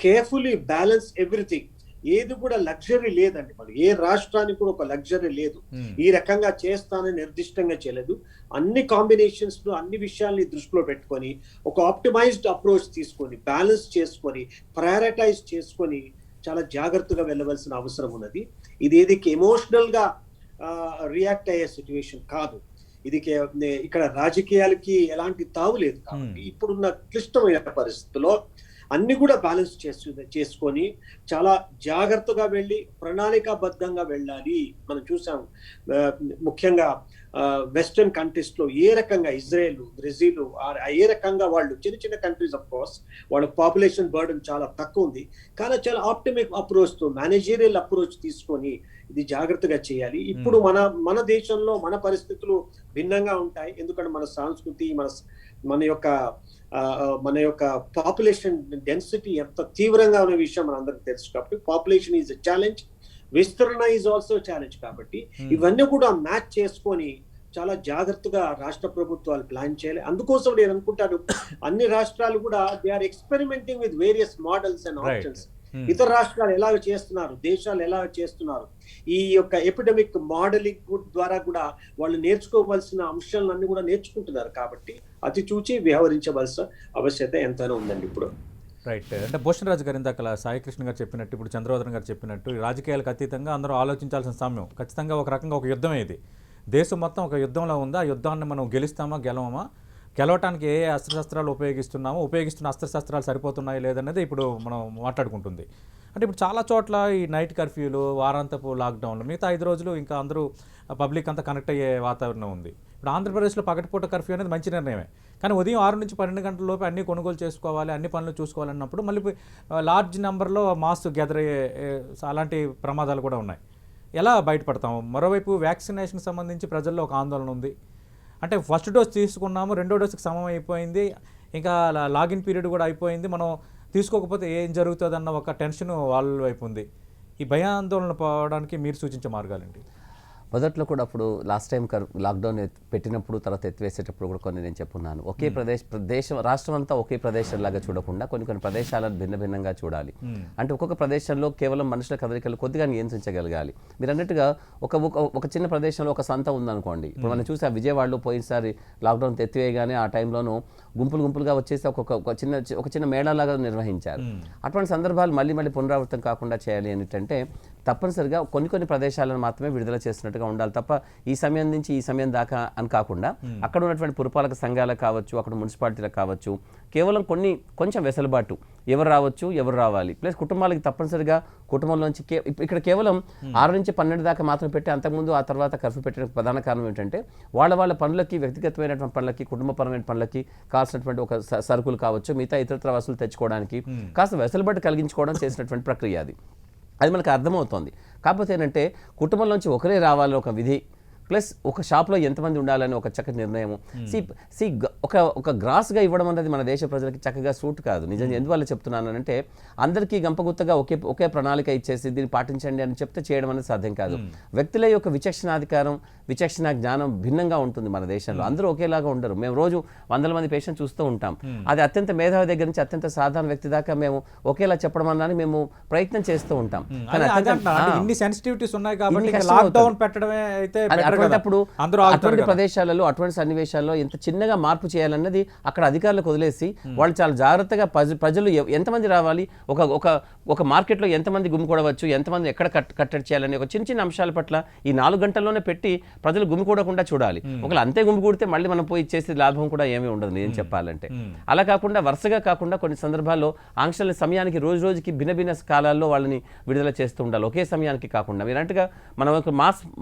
carefully balance everything. ఏది కూడా లగ్జరీ లేదండి, మరి ఏ రాష్ట్రానికి కూడా ఒక లగ్జరీ లేదు. ఈ రకంగా చేస్తానని నిర్దిష్టంగా చేయలేదు. అన్ని కాంబినేషన్స్ లో అన్ని విషయాల్ని దృష్టిలో పెట్టుకొని ఒక ఆప్టిమైజ్డ్ అప్రోచ్ తీసుకొని బ్యాలెన్స్ చేసుకొని ప్రయారిటైజ్ చేసుకొని చాలా జాగ్రత్తగా వెళ్ళవలసిన అవసరం ఉన్నది. ఇది ఏదికి ఎమోషనల్ గా రియాక్ట్ అయ్యే సిచ్యువేషన్ కాదు. ఇది ఇక్కడ రాజకీయాలకి ఎలాంటి తావు లేదు. కాబట్టి ఇప్పుడున్న క్లిష్టమైన పరిస్థితుల్లో అన్ని కూడా బ్యాలెన్స్ చేసుకొని చాలా జాగ్రత్తగా వెళ్ళి ప్రణాళికాబద్ధంగా వెళ్ళాలి. మనం చూసాం ముఖ్యంగా వెస్టర్న్ కంట్రీస్ లో ఏ రకంగా ఇజ్రాయెల్, బ్రెజిల్ ఏ రకంగా వాళ్ళు చిన్న చిన్న కంట్రీస్ ఆఫ్ కోర్స్ వాళ్ళ పాపులేషన్ బర్డన్ చాలా తక్కువ ఉంది, కానీ చాలా ఆప్టిమిక్ అప్రోచ్ తో మేనేజరియల్ అప్రోచ్ తీసుకొని ఇది జాగ్రత్తగా చేయాలి. ఇప్పుడు మన దేశంలో మన పరిస్థితులు భిన్నంగా ఉంటాయి. ఎందుకంటే మన సంస్కృతి, మన యొక్క పాపులేషన్ డెన్సిటీ ఎంత తీవ్రంగా ఉన్న విషయం మన అందరికి తెలుసు. కాబట్టి పాపులేషన్ ఈజ్ ఎ ఛాలెంజ్, విస్తరణ ఈజ్ ఆల్సో ఛాలెంజ్. కాబట్టి ఇవన్నీ కూడా మ్యాచ్ చేసుకొని చాలా జాగ్రత్తగా రాష్ట్ర ప్రభుత్వాలు ప్లాన్ చేయాలి. అందుకోసం నేను అనుకుంటాను అన్ని రాష్ట్రాలు కూడా they are experimenting with various models and options. ఇతర రాష్ట్రాలు ఎలా చేస్తున్నారు, దేశాలు ఎలా చేస్తున్నారు, ఈ యొక్క ఎపిడమిక్ మోడలింగ్ ద్వారా కూడా వాళ్ళు నేర్చుకోవాల్సిన అంశాలన్నీ కూడా నేర్చుకుంటున్నారు. కాబట్టి అతి చూచి వ్యవహరించవలసిన ఆవశ్యకత ఎంతైనా ఉందండి ఇప్పుడు. రైట్. అంటే భూషణ్ రాజు గారు ఇందాక సాయి కృష్ణ గారు చెప్పినట్టు, ఇప్పుడు చంద్రవర్ధన్ గారు చెప్పినట్టు రాజకీయాలకు అతీతంగా అందరూ ఆలోచించాల్సిన సమయం. ఖచ్చితంగా ఒక రకంగా ఒక యుద్ధమే ఇది. దేశం మొత్తం ఒక యుద్ధంలో ఉందా, ఆ యుద్ధాన్ని మనం గెలుస్తామా గెలవమా, గెలవటానికి ఏ అస్త్రశస్త్రాలు ఉపయోగిస్తున్న అస్త్రశస్త్రాలు సరిపోతున్నాయి లేదనేది ఇప్పుడు మనం మాట్లాడుకుంటుంది. అంటే ఇప్పుడు చాలా చోట్ల ఈ నైట్ కర్ఫ్యూలు, వారాంతపు లాక్డౌన్లు, మిగతా 5 రోజులు ఇంకా అందరూ పబ్లిక్ అంతా కనెక్ట్ అయ్యే వాతావరణం ఉంది. ఇప్పుడు ఆంధ్రప్రదేశ్లో పగటిపూట కర్ఫ్యూ అనేది మంచి నిర్ణయమే, కానీ ఉదయం 6 నుంచి 12 గంటల లోపు అన్ని కొనుగోలు చేసుకోవాలి, అన్ని పనులు చూసుకోవాలన్నప్పుడు మళ్ళీ లార్జ్ నెంబర్లో మాస్ గ్యాదర్ అయ్యే అలాంటి ప్రమాదాలు కూడా ఉన్నాయి. ఎలా బయటపడతాం? మరోవైపు వ్యాక్సినేషన్ సంబంధించి ప్రజల్లో ఒక ఆందోళన ఉంది. అంటే ఫస్ట్ డోస్ తీసుకున్నాము, రెండో డోస్కి సమయం అయిపోయింది, ఇంకా లాగిన్ పీరియడ్ కూడా అయిపోయింది, మనం తీసుకోకపోతే ఏం జరుగుతుందన్న ఒక టెన్షన్ వాళ్ళ వైపు ఉంది. ఈ భయాందోళన పోవడానికి మీరు సూచించే మార్గాలేంటి? మొదట్లో కూడా అప్పుడు లాస్ట్ టైం లాక్డౌన్ పెట్టినప్పుడు తర్వాత ఎత్తివేసేటప్పుడు కూడా కొన్ని నేను చెప్పున్నాను. ఒకే దేశం రాష్ట్రం అంతా ఒకే ప్రదేశంలాగా చూడకుండా కొన్ని ప్రదేశాలను భిన్నభిన్నంగా చూడాలి. అంటే ఒక్కొక్క ప్రదేశంలో కేవలం మనుషుల కదలికలు కొద్దిగా నియంత్రించగలగాలి. మీరు అన్నట్టుగా ఒక చిన్న ప్రదేశంలో ఒక సంత ఉందనుకోండి. ఇప్పుడు మనం చూసా విజయవాడలో పోయినసారి లాక్డౌన్ ఎత్తివేయగానే ఆ టైంలోనూ గుంపులుగా వచ్చేసి ఒక చిన్న మేళాలాగా నిర్వహించారు. అటువంటి సందర్భాలు మళ్ళీ పునరావృతం కాకుండా చేయాలి ఏంటంటే తప్పనిసరిగా కొన్ని ప్రదేశాలను మాత్రమే విడుదల చేస్తున్నట్టుగా ఉండాలి తప్ప ఈ సమయం నుంచి ఈ సమయం దాకా అని కాకుండా అక్కడ ఉన్నటువంటి పురపాలక సంఘాలకు కావచ్చు, అక్కడ మున్సిపాలిటీలకు కావచ్చు, కేవలం కొంచెం వెసులుబాటు, ఎవరు రావచ్చు ఎవరు రావాలి, ప్లస్ కుటుంబాలకి తప్పనిసరిగా కుటుంబంలోంచి ఇక్కడ కేవలం 6 నుంచి 12 దాకా మాత్రం పెట్టి అంతకుముందు ఆ తర్వాత కర్ఫ్యూ పెట్టడానికి ప్రధాన కారణం ఏంటంటే వాళ్ళ పనులకి, వ్యక్తిగతమైనటువంటి పనులకి, కుటుంబపరమైన పనులకి కావాల్సినటువంటి ఒక సరుకులు కావచ్చు, మిగతా ఇతరత్ర వసూలు తెచ్చుకోవడానికి కాస్త వెసులుబాటు కలిగించుకోవడం చేసినటువంటి ప్రక్రియ అది మనకు అర్థమవుతోంది. కాకపోతే ఏంటంటే కుటుంబంలోంచి ఒకరే రావాలని ఒక విధి, ప్లస్ ఒక షాప్లో ఎంతమంది ఉండాలని ఒక చక్కటి నిర్ణయము. ఒక గ్రాస్గా ఇవ్వడం అనేది మన దేశ ప్రజలకి చక్కగా సూట్ కాదు. నిజంగా ఎందువల్ల చెప్తున్నాను అంటే అందరికీ గంపగుత్తగా ఒకే ప్రణాళిక ఇచ్చేసి దీన్ని పాటించండి అని చెప్తే చేయడం అనేది సాధ్యం కాదు. వ్యక్తుల యొక్క విచక్షణాధికారం, విచక్షణ జ్ఞానం భిన్నంగా ఉంటుంది మన దేశంలో. అందరూ ఒకేలాగా ఉండరు. మేము రోజు 100 మంది పేషెంట్ చూస్తూ ఉంటాం. అది అత్యంత మేధావి దగ్గర నుంచి అత్యంత సాధారణ వ్యక్తి దాకా మేము ఒకేలా చెప్పడం అన్నది మేము ప్రయత్నం చేస్తూ ఉంటాం. అటువంటి ప్రదేశాలలో, అటువంటి సన్నివేశాల్లో ఎంత చిన్నగా మార్పు చేయాలన్నది అక్కడ అధికారులకు వదిలేసి వాళ్ళు చాలా జాగ్రత్తగా ప్రజలు ఎంతమంది రావాలి, ఒక మార్కెట్లో ఎంతమంది గుమికూడవచ్చు, ఎంతమంది ఎక్కడ కట్టడి చేయాలని ఒక చిన్న అంశాల పట్ల ఈ 4 గంటల్లోనే పెట్టి ప్రజలు గుమికూడకుండా చూడాలి. ఒకవేళ అంతే గుమికూడితే మళ్ళీ మనం పోయి చేసే లాభం కూడా ఏమీ ఉండదు నిజం చెప్పాలంటే. అలా కాకుండా వరుసగా కాకుండా కొన్ని సందర్భాల్లో ఆంక్షల సమయానికి రోజుకి భిన్న కాలాల్లో వాళ్ళని విడుదల చేస్తూ ఉండాలి, ఒకే సమయానికి కాకుండా. మీరంటగా మనం ఒక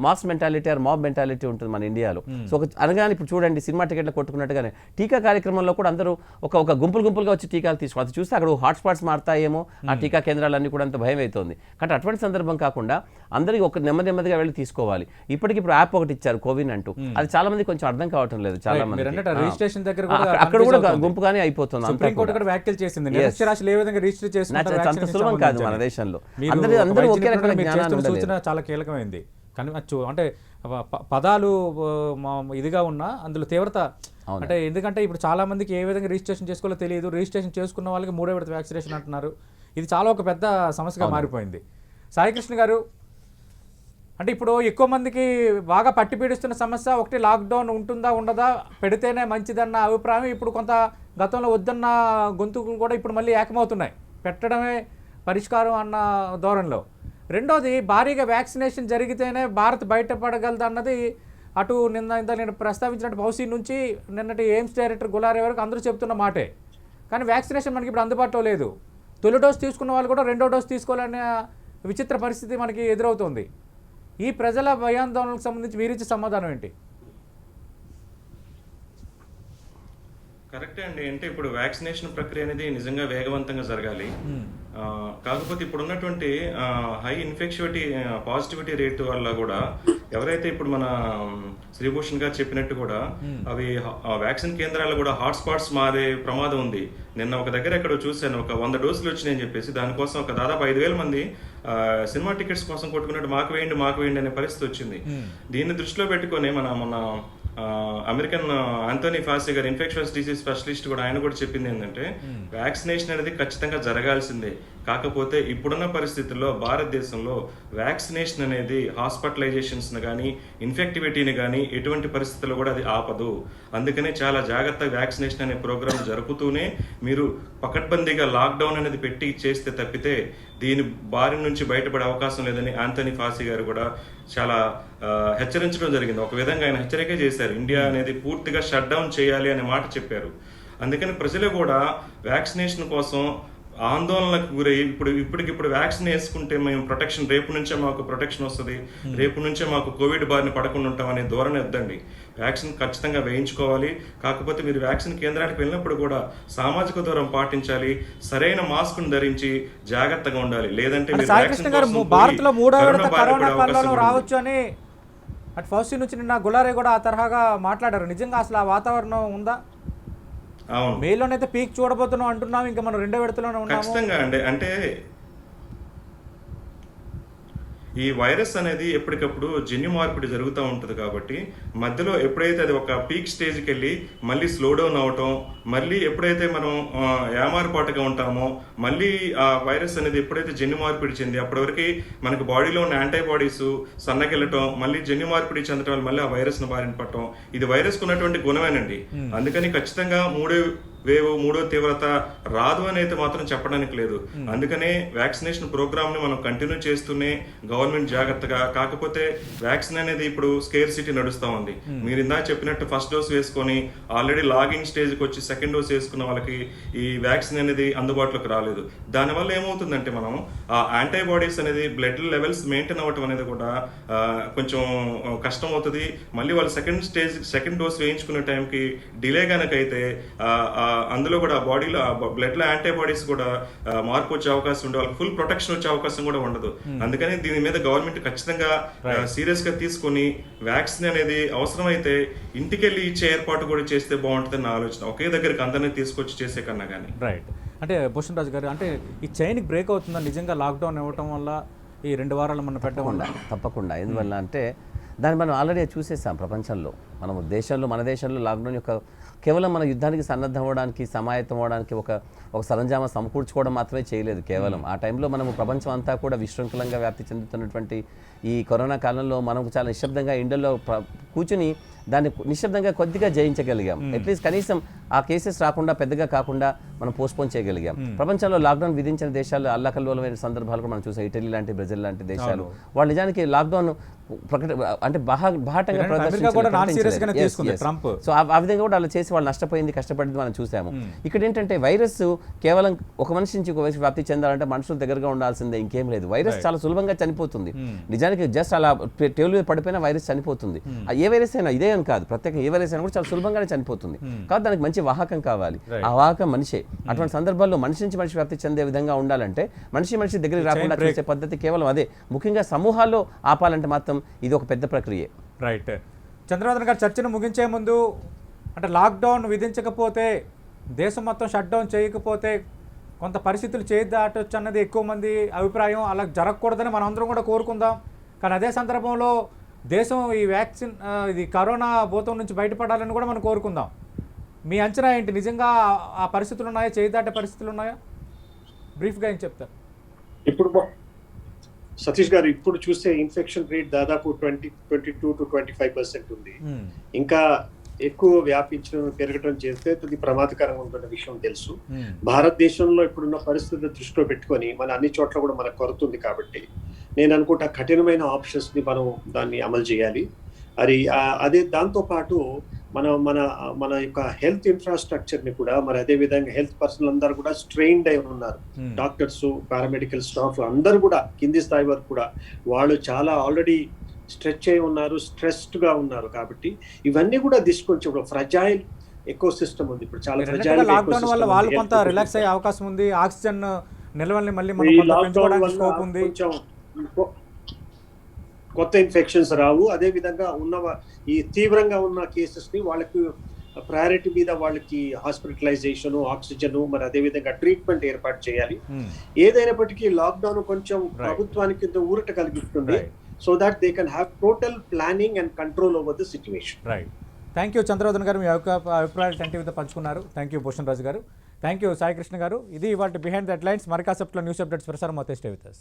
mass mentality or mob mentality ఉంటుంది మన ఇండియాలో. సో ఒక అనగానే ఇప్పుడు చూడండి సినిమా టికెట్లు కొట్టుకున్నట్టుగానే టీకా కార్యక్రమంలో కూడా అందరూ ఒక గుంపులుగా వచ్చి టీకాలు తీసుకోవాలి. అది చూస్తే అక్కడ హాట్స్పాట్స్ మారుతాయేమో, ఆ టీకా కేంద్రాలన్నీ కూడా అంత భయం అవుతుంది. కాబట్టి అటువంటి సందర్భం కాకుండా అందరికీ ఒక నెమ్మదిగా వెళ్ళి తీసుకోవాలి. ఇప్పటికిప్పుడు యాప్ ఒకటి ఇచ్చారు కోవిన్ అంటూ, అది చాలా మంది కొంచెం అర్థం కావటం లేదు. చాలా మంది రిజిస్ట్రేషన్ దగ్గర అక్కడ కూడా గుంపుగానే అయిపోతుంది. అంత సులభం కాదు మన దేశంలో. అందరూ ఒకే రకమైన జ్ఞానాన్ని సూచన చాలా కీలకమైంది. కానీ అంటే పదాలు ఇదిగా ఉన్నా అందులో తీవ్రత అంటే ఎందుకంటే ఇప్పుడు చాలా మందికి ఏ విధంగా రిజిస్ట్రేషన్ చేసుకోవాలో తెలియదు. రిజిస్ట్రేషన్ చేసుకున్న వాళ్ళకి 3వ విడత వ్యాక్సినేషన్ అంటున్నారు. ఇది చాలా ఒక పెద్ద సమస్యగా మారిపోయింది. సాయికృష్ణ గారు, అంటే ఇప్పుడు ఎక్కువ మందికి బాగా పట్టి పీడిస్తున్న సమస్య ఒకటి లాక్డౌన్ ఉంటుందా ఉండదా, పెడితేనే మంచిదన్న అభిప్రాయం. ఇప్పుడు కొంత గతంలో వద్దన్న గొంతుకులు కూడా ఇప్పుడు మళ్ళీ ఏకమవుతున్నాయి, పెట్టడమే పరిష్కారం అన్న ధోరణిలో. రెండోది, భారీగా వ్యాక్సినేషన్ జరిగితేనే భారత్ బయటపడగలదు అన్నది అటు నేను ప్రస్తావించినట్టు పౌసీ నుంచి నిన్నటి ఎయిమ్స్ డైరెక్టర్ గులారే వరకు అందరూ చెప్తున్న మాటే. కానీ వ్యాక్సినేషన్ మనకి ఇప్పుడు అందుబాటులో లేదు. తొలి డోస్ తీసుకున్న వాళ్ళు కూడా 2వ డోస్ తీసుకోవాలనే విచిత్ర పరిస్థితి మనకి ఎదురవుతుంది. ఈ ప్రజల భయాందోళనకు సంబంధించి వీరిచ్చే సమాధానం ఏంటి? కరెక్టే అండి. అంటే ఇప్పుడు వ్యాక్సినేషన్ ప్రక్రియ అనేది నిజంగా వేగవంతంగా జరగాలి. కాకపోతే ఇప్పుడు ఉన్నటువంటి హై ఇన్ఫెక్టివిటీ పాజిటివిటీ రేట్ వల్ల కూడా ఎవరైతే ఇప్పుడు మన శ్రీభూషణ్ గారు చెప్పినట్టు కూడా అవి వ్యాక్సిన్ కేంద్రాలు కూడా హాట్స్పాట్స్ మారే ప్రమాదం ఉంది. నిన్న ఒక దగ్గర ఎక్కడో చూశాను, ఒక 100 డోసులు వచ్చినాయని చెప్పేసి దానికోసం ఒక దాదాపు 5,000 మంది సినిమా టికెట్స్ కోసం కొట్టుకున్నట్టు మాకు వేయండి అనే పరిస్థితి వచ్చింది. దీన్ని దృష్టిలో పెట్టుకొని మన అమెరికన్ ఆంథోనీ ఫాసీ గారు ఇన్ఫెక్షన్స్ డిసీజ్ స్పెషలిస్ట్ కూడా ఆయన కూడా చెప్పింది ఏంటంటే వ్యాక్సినేషన్ అనేది ఖచ్చితంగా జరగాల్సిందే. కాకపోతే ఇప్పుడున్న పరిస్థితుల్లో భారతదేశంలో వ్యాక్సినేషన్ అనేది హాస్పిటలైజేషన్స్ కానీ ఇన్ఫెక్టివిటీని కానీ ఎటువంటి పరిస్థితుల్లో కూడా అది ఆపదు. అందుకనే చాలా జాగ్రత్తగా వ్యాక్సినేషన్ అనే ప్రోగ్రాం జరుపుతూనే మీరు పకడ్బందీగా లాక్డౌన్ అనేది పెట్టి చేస్తే తప్పితే దీని బారి నుంచి బయటపడే అవకాశం లేదని ఆంథోనీ ఫాసీ గారు కూడా చాలా హెచ్చరించడం జరిగింది. ఒక విధంగా ఆయన హెచ్చరిక చేశారు, ఇండియా అనేది పూర్తిగా షట్ డౌన్ చేయాలి అనే మాట చెప్పారు. అందుకని ప్రజలు కూడా వ్యాక్సినేషన్ కోసం ఆందోళనకు గురై ఇప్పటికిప్పుడు వ్యాక్సిన్ వేసుకుంటే మేము ప్రొటెక్షన్, రేపు నుంచే మాకు ప్రొటెక్షన్ వస్తుంది, రేపు నుంచే మాకు కోవిడ్ బారిన పడకుండా ఉంటాం అనే ధోరణి వద్దండి. వ్యాక్సిన్ ఖచ్చితంగా వేయించుకోవాలి. కాకపోతే మీరు వ్యాక్సిన్ కేంద్రానికి వెళ్ళినప్పుడు కూడా సామాజిక దూరం పాటించాలి, సరైన మాస్క్ ధరించి జాగ్రత్తగా ఉండాలి. లేదంటే భారత్లో 3వ విడత కరోనా కల్లోలం రావచ్చు అని అటు ఫౌసీ నుంచి నిన్న గులారే కూడా ఆ తరహాగా మాట్లాడారు. నిజంగా అసలు ఆ వాతావరణం ఉందా? మేలోనైతే పీక్ చూడబోతున్నాం అంటున్నాం, ఇంకా మనం 2వ విడతలోనే ఉన్నాము. ఖచ్చితంగా అండి. అంటే ఈ వైరస్ అనేది ఎప్పటికప్పుడు జన్యు మార్పిడి జరుగుతూ ఉంటుంది కాబట్టి మధ్యలో ఎప్పుడైతే అది ఒక పీక్ స్టేజ్కి వెళ్ళి మళ్ళీ స్లో డౌన్ అవటం, మళ్ళీ ఎప్పుడైతే మనం ఏమారుపాటుగా ఉంటామో మళ్ళీ ఆ వైరస్ అనేది ఎప్పుడైతే జన్యు మార్పిడి చెంది అప్పటివరకు మనకు బాడీలో ఉన్న యాంటీబాడీస్ సన్నగిల్లటం, మళ్ళీ జన్యు మార్పిడి చెందటం వల్ల మళ్ళీ ఆ వైరస్ను బారిన పట్టడం, ఇది వైరస్కు ఉన్నటువంటి గుణమేనండి. అందుకని ఖచ్చితంగా 3వ వేవ్ 3వ తీవ్రత రాదు అని అయితే మాత్రం చెప్పడానికి లేదు. అందుకనే వ్యాక్సినేషన్ ప్రోగ్రామ్ ని మనం కంటిన్యూ చేస్తూనే గవర్నమెంట్ జాగ్రత్తగా, కాకపోతే వ్యాక్సిన్ అనేది ఇప్పుడు స్కేర్ సిటీ నడుస్తూ ఉంది. మీరు ఇందాక చెప్పినట్టు ఫస్ట్ డోస్ వేసుకొని ఆల్రెడీ లాగింగ్ స్టేజ్కి వచ్చి సెకండ్ డోస్ వేసుకున్న వాళ్ళకి ఈ వ్యాక్సిన్ అనేది అందుబాటులోకి రాలేదు. దానివల్ల ఏమవుతుందంటే మనం ఆ యాంటీబాడీస్ అనేది బ్లడ్ లెవెల్స్ మెయింటైన్ అవ్వటం అనేది కూడా కొంచెం కష్టం అవుతుంది. మళ్ళీ వాళ్ళు సెకండ్ డోస్ వేయించుకునే టైంకి డిలే కనుకైతే అందులో కూడా బాడీలో బ్లడ్ లో యాంటీబాడీస్ కూడా మార్పు వచ్చే అవకాశం ఉండే, వాళ్ళకి ఫుల్ ప్రొటెక్షన్ వచ్చే అవకాశం కూడా ఉండదు. అందుకని దీని మీద గవర్నమెంట్ ఖచ్చితంగా సీరియస్ గా తీసుకొని వ్యాక్సిన్ అనేది అవసరమైతే ఇంటికెళ్ళి ఇచ్చే ఏర్పాటు కూడా చేస్తే బాగుంటుందని నా ఆలోచన. ఒకే దగ్గరికి అందరినీ తీసుకొచ్చి చేసే కన్నా కానీ. రైట్. అంటే భూషణ్ రాజు గారు, అంటే ఈ చైన్కి బ్రేక్ అవుతుందా నిజంగా లాక్డౌన్ ఇవ్వటం వల్ల, ఈ 2 వారాలు మనం పెట్టకుండా? తప్పకుండా. ఎందువల్ల అంటే దాన్ని మనం ఆల్రెడీ చూసేసాం ప్రపంచంలో. మన దేశంలో లాక్డౌన్ యొక్క కేవలం మన యుద్ధానికి సన్నద్ధం అవ్వడానికి, సమాయత్తం అవ్వడానికి ఒక సరంజామా సమకూర్చుకోవడం మాత్రమే చేయలేదు కేవలం. ఆ టైంలో మనము ప్రపంచం అంతా కూడా విశృంఖలంగా వ్యాప్తి చెందుతున్నటువంటి ఈ కరోనా కాలంలో మనకు చాలా నిశ్శబ్దంగా ఇండియాలో కూర్చుని దాన్ని నిశ్శబ్దంగా కొద్దిగా జయించగలిగాం. అట్లీస్ట్ కనీసం ఆ కేసెస్ రాకుండా పెద్దగా కాకుండా మనం పోస్ట్పోన్ చేయగలిగాం. ప్రపంచంలో లాక్డౌన్ విధించిన దేశాలు అల్లకల్లోలమైన సందర్భాలు కూడా మనం చూసాం. ఇటలీ లాంటి, బ్రెజిల్ లాంటి దేశాలు వాళ్ళు నిజానికి లాక్డౌన్ అంటే బాహాటంగా సో ఆ విధంగా కూడా అలా చేసి వాళ్ళు నష్టపోయింది, కష్టపడింది మనం చూసాము. ఇక్కడ ఏంటంటే వైరస్ కేవలం ఒక మనిషి నుంచి ఒక మనిషి వ్యాప్తి చెందాలంటే మనుషులు దగ్గరగా ఉండాల్సిందే, ఇంకేం లేదు. వైరస్ చాలా సులభంగా చనిపోతుంది. నిజానికి జస్ట్ అలా టేబుల్ మీద పడిపోయినా వైరస్ చనిపోతుంది. ఏ వైరస్ అయినా, ఇదే అని కాదు, ప్రత్యేక ఏ వైరస్ అయినా కూడా చాలా సులభంగానే చనిపోతుంది. కాబట్టి దానికి మంచి వాహకం కావాలి. ఆ వాహకం మనిషే. అటువంటి సందర్భాల్లో మనిషి నుంచి మనిషి వ్యాప్తి చెందే విధంగా ఉండాలంటే మనిషి దగ్గరికి రాకుండా చేసే పద్ధతి కేవలం అదే. ముఖ్యంగా సమూహాల్లో ఆపాలంటే మాత్రం ఇది ఒక పెద్ద ప్రక్రియ. రైట్. చంద్రబాబు గారు చర్చను ముగించే ముందు అంటే లాక్డౌన్ విధించకపోతే, దేశం మొత్తం షట్ డౌన్ చేయకపోతే కొంత పరిస్థితులు దాటొచ్చు అన్నది ఎక్కువ మంది అభిప్రాయం. అలా జరగకూడదని మనం అందరం కూడా కోరుకుందాం. కానీ అదే సందర్భంలో దేశం ఈ వ్యాక్సిన్ ఇది కరోనా భూతం నుంచి బయటపడాలని కూడా మనం కోరుకుందాం. మీ అంచనా ఏంటి? నిజంగా ఆ పరిస్థితులు ఉన్నాయా? దాటే పరిస్థితులు ఉన్నాయా? బ్రీఫ్గా ఏం చెప్తారు? ఇప్పుడు సతీష్ గారు, ఇప్పుడు చూస్తే ఇన్ఫెక్షన్ రేట్ దాదాపు 22 to 25% ఉంది. ఇంకా ఎక్కువ పెరగడం చేస్తే అది ప్రమాదకరంగా ఉంటున్న విషయం తెలుసు. భారతదేశంలో ఇప్పుడున్న పరిస్థితులు దృష్టిలో పెట్టుకొని మన అన్ని చోట్ల కూడా మనకు కొరత ఉంది. కాబట్టి నేను అనుకుంటా కఠినమైన ఆప్షన్స్ ని మనం దాన్ని అమలు చేయాలి. అదే దాంతో పాటు మన యొక్క హెల్త్ ఇన్ఫ్రాస్ట్రక్చర్ ని కూడా మరి అదే విధంగా హెల్త్ పర్సనల్ అందరూ కూడా స్ట్రెయిన్డ్ అయి ఉన్నారు. డాక్టర్స్, పారామెడికల్ స్టాఫ్ అందరూ కూడా కింది స్థాయి వరకు కూడా వాళ్ళు చాలా ఆల్రెడీ స్ట్రెచ్ అయి ఉన్నారు, స్ట్రెస్డ్ గా ఉన్నారు. కాబట్టి ఇవన్నీ కూడా తీసుకొచ్చి ఇప్పుడు ఫ్రజైల్ ఎకో సిస్టమ్ ఉంది. ఇప్పుడు చాలా ఫ్రజైల్ లాక్డౌన్ వల్ల వాళ్ళు కొంత రిలాక్స్ అయ్యే అవకాశం ఉంది. ఆక్సిజన్ నిల్వల్ని మళ్ళీ మనం పెంచుకోవడానికి స్కోప్ ఉంది. కొత్త ఇన్ఫెక్షన్స్ రావు. అదే విధంగా ఈ తీవ్రంగా ఉన్న కేసెస్ ని వాళ్ళకి ప్రయారిటీ మీద వాళ్ళకి హాస్పిటలైజేషన్, ఆక్సిజన్, మరి అదే విధంగా ట్రీట్మెంట్ ఏర్పాటు చేయాలి. ఏదైనప్పటికీ లాక్డౌన్ కొంచెం ప్రభుత్వానికి ఊరట కలిగిస్తుంది. So that they can have total planning and control over the situation. Right. Thank you Chandravardhan గారు, మీ అభిప్రాయాలు టెంటివ్తో పంచుకున్నారు. థ్యాంక్ యూ భూషణ్ రాజు గారు. థ్యాంక్ యూ సాయి కృష్ణ గారు. ఇది ఇవాళ బిహైండ్ ద హెడ్లైన్స్. మరి కాసేపట్లో న్యూస్ అప్డేట్స్ ప్రసారం అవుతాయి. Stay with us.